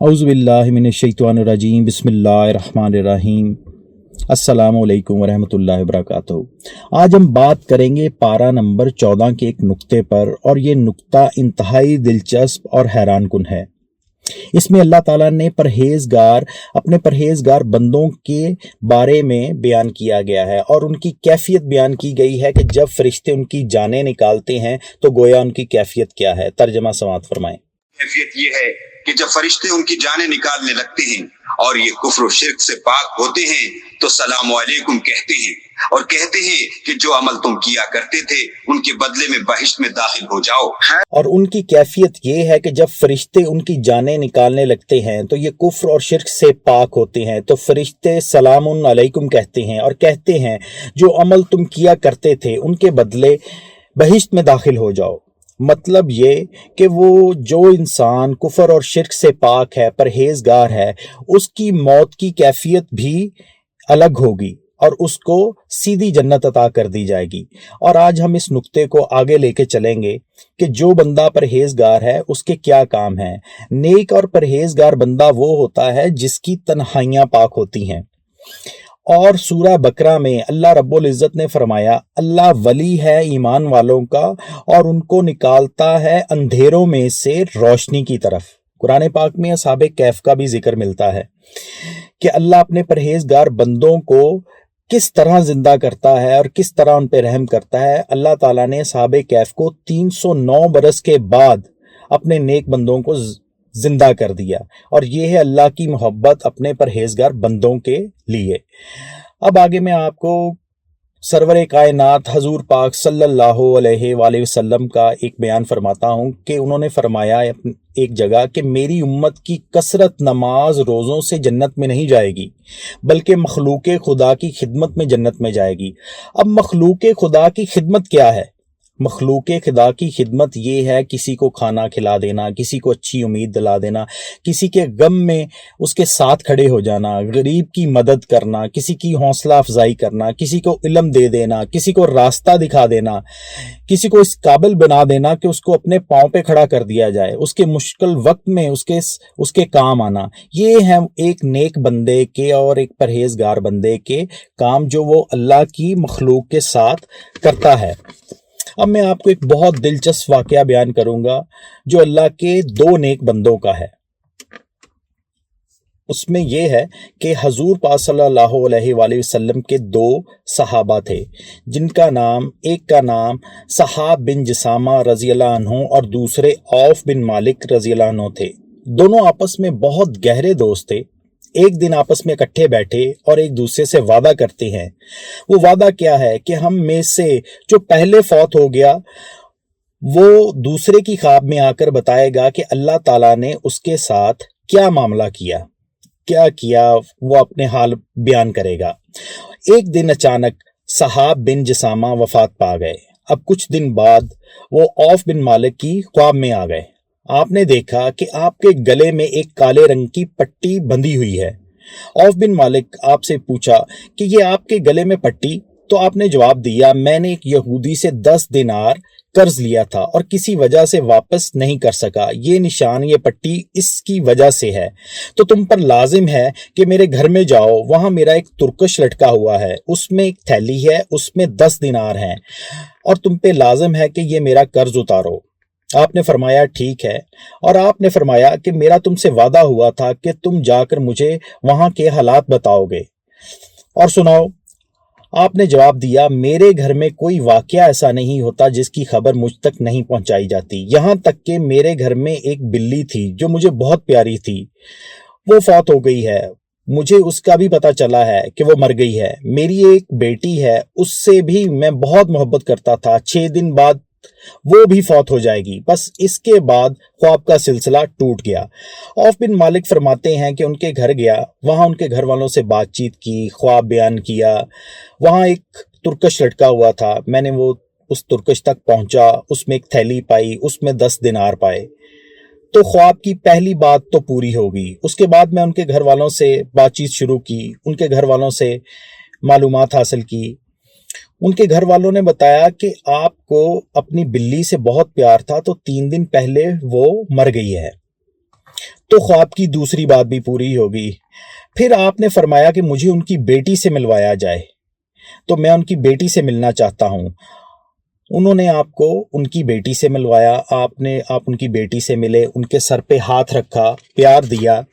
औज़ुबिल्लाहि मिनश्शैतानिर्रजीम बिस्मिल्लाहिर्रहमानिर्रहीम। अस्सलामु अलैकुम वरहमतुल्लाहि वबरकातुहू। आज हम बात करेंगे पारा नंबर 14 के एक नुक्ते पर, और ये नुक्ता इंतहाई दिलचस्प और हैरान कुन है। इसमें अल्लाह ताला ने अपने परहेजगार बंदों के बारे में बयान किया गया है, और उनकी कैफियत बयान की गई है कि जब फरिश्ते उनकी जानें निकालते हैं तो गोया उनकी कैफियत क्या है। तर्जमा समाअत फरमाएं। कैफियत ये है कि जब फरिश्ते उनकी जानें निकालने लगते हैं और ये कुफ्र और शिर्क से पाक होते हैं तो सलाम अलैकुम कहते हैं और कहते हैं कि जो अमल तुम किया करते थे उनके बदले में बहिश्त में दाखिल हो जाओ। और उनकी कैफियत ये है कि जब फरिश्ते उनकी जानें निकालने लगते हैं तो ये कुफ्र और शिर्क से पाक होते हैं, तो फरिश्ते सलामुन अलैकुम कहते हैं और कहते हैं जो अमल तुम किया करते थे उनके बदले बहिश्त में दाखिल हो जाओ। मतलब ये कि वो जो इंसान कुफर और शिर्क से पाक है, परहेजगार है, उसकी मौत की कैफियत भी अलग होगी और उसको सीधी जन्नत अता कर दी जाएगी। और आज हम इस नुक्ते को आगे लेके चलेंगे कि जो बंदा परहेजगार है उसके क्या काम है। नेक और परहेजगार बंदा वो होता है जिसकी तन्हाइयाँ पाक होती हैं। और सूरह बकरा में अल्लाह रब्बुल इज़्ज़त ने फरमाया, अल्लाह वली है ईमान वालों का और उनको निकालता है अंधेरों में से रोशनी की तरफ। कुरान पाक में असहाबे कैफ का भी जिक्र मिलता है कि अल्लाह अपने परहेजगार बंदों को किस तरह जिंदा करता है और किस तरह उन पर रहम करता है। अल्लाह ताला ने असहाबे कैफ को 309 बरस के बाद अपने नेक बंदों को जिंदा कर दिया, और ये है अल्लाह की मोहब्बत अपने परहेजगार बंदों के लिए। अब आगे मैं आपको सरवर कायनात हजूर पाक सल्लल्लाहु अलैहि वसल्लम का एक बयान फरमाता हूँ कि उन्होंने फरमाया एक जगह कि मेरी उम्मत की कसरत नमाज रोज़ों से जन्नत में नहीं जाएगी बल्कि मखलूक खुदा की खिदमत में जन्नत में जाएगी। अब मखलूक खुदा की खिदमत क्या है? मखलूक खुदा की खिदमत ये है किसी को खाना खिला देना, किसी को अच्छी उम्मीद दिला देना, किसी के गम में उसके साथ खड़े हो जाना, गरीब की मदद करना, किसी की हौसला अफजाई करना, किसी को इल्म दे देना, किसी को रास्ता दिखा देना, किसी को इस काबिल बना देना कि उसको अपने पाँव पे खड़ा कर दिया जाए, उसके मुश्किल वक्त में उसके काम आना। ये है एक नेक बंदे के और एक परहेजगार बंदे के काम जो वो अल्लाह की मखलूक के साथ करता है। अब मैं आपको एक बहुत दिलचस्प वाकया बयान करूंगा जो अल्लाह के दो नेक बंदों का है। उसमें यह है कि हजूर पाक सल्लल्लाहु अलैहि वसल्लम के दो सहाबा थे जिनका नाम, एक का नाम सहाब बिन जसामा रज़ियल्लाहु अन्हु और दूसरे औफ बिन मालिक रज़ियल्लाहु अन्हु थे। दोनों आपस में बहुत गहरे दोस्त थे। एक दिन आपस में इकट्ठे बैठे और एक दूसरे से वादा करते हैं। वो वादा क्या है कि हम में से जो पहले फौत हो गया वो दूसरे की ख्वाब में आकर बताएगा कि अल्लाह ताला ने उसके साथ क्या मामला किया, क्या किया, वो अपने हाल बयान करेगा। एक दिन अचानक सहाब बिन जसामा वफात पा गए। अब कुछ दिन बाद वो औफ बिन मालिक की ख्वाब में आ गए। आपने देखा कि आपके गले में एक काले रंग की पट्टी बंधी हुई है। औफ बिन मालिक आपसे पूछा कि ये आपके गले में पट्टी? तो आपने जवाब दिया, मैंने एक यहूदी से 10 दिनार कर्ज लिया था और किसी वजह से वापस नहीं कर सका। ये निशान, ये पट्टी इसकी वजह से है। तो तुम पर लाजिम है कि मेरे घर में जाओ, वहां मेरा एक तुर्कश लटका हुआ है, उसमें एक थैली है, उसमें 10 दिनार हैं और तुम पे लाजिम है कि ये मेरा कर्ज उतारो। आपने फरमाया ठीक है, और आपने फरमाया कि मेरा तुमसे वादा हुआ था कि तुम जाकर मुझे वहां के हालात बताओगे और सुनाओ। आपने जवाब दिया, मेरे घर में कोई वाकया ऐसा नहीं होता जिसकी खबर मुझ तक नहीं पहुंचाई जाती। यहां तक कि मेरे घर में एक बिल्ली थी जो मुझे बहुत प्यारी थी, वो फौत हो गई है। मुझे उसका भी पता चला है कि वो मर गई है। मेरी एक बेटी है, उससे भी मैं बहुत मोहब्बत करता था। 6 दिन बाद वो भी फौत हो जाएगी। बस इसके बाद ख्वाब का सिलसिला टूट गया। औफ बिन मालिक फरमाते हैं कि उनके घर गया, वहां उनके घर वालों से बातचीत की, ख्वाब बयान किया। वहां एक तुर्कश लटका हुआ था, मैंने वो उस तुर्कश तक पहुंचा, उसमें एक थैली पाई, उसमें 10 दिनार पाए। तो ख्वाब की पहली बात तो पूरी हो गई। उसके बाद मैं उनके घर वालों से बातचीत शुरू की, उनके घर वालों से मालूमात हासिल की। उनके घर वालों ने बताया कि आपको अपनी बिल्ली से बहुत प्यार था, तो 3 दिन पहले वो मर गई है। तो ख्वाब की दूसरी बात भी पूरी होगी। फिर आपने फरमाया कि मुझे उनकी बेटी से मिलवाया जाए, तो मैं उनकी बेटी से मिलना चाहता हूँ। उन्होंने आपको उनकी बेटी से मिलवाया, आप उनकी बेटी से मिले, उनके सर पे हाथ रखा, प्यार दिया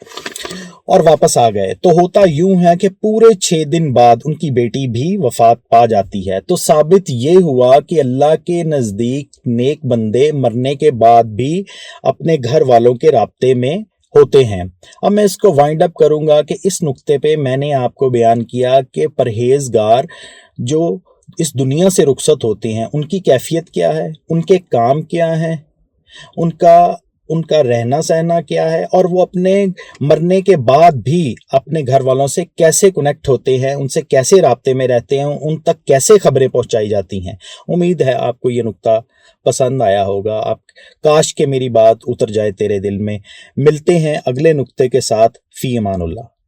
और वापस आ गए। तो होता यूं है कि पूरे 6 दिन बाद उनकी बेटी भी वफात पा जाती है। तो साबित ये हुआ कि अल्लाह के नज़दीक नेक बंदे मरने के बाद भी अपने घर वालों के राब्ते में होते हैं। अब मैं इसको वाइंड अप करूंगा कि इस नुक्ते पे मैंने आपको बयान किया कि परहेजगार जो इस दुनिया से रुखसत होते हैं उनकी कैफियत क्या है, उनके काम क्या है, उनका रहना सहना क्या है, और वो अपने मरने के बाद भी अपने घर वालों से कैसे कनेक्ट होते हैं, उनसे कैसे राब्ते में रहते हैं, उन तक कैसे खबरें पहुंचाई जाती हैं। उम्मीद है आपको ये नुक्ता पसंद आया होगा। आप काश के मेरी बात उतर जाए तेरे दिल में। मिलते हैं अगले नुक्ते के साथ। फी अमानुल्लाह।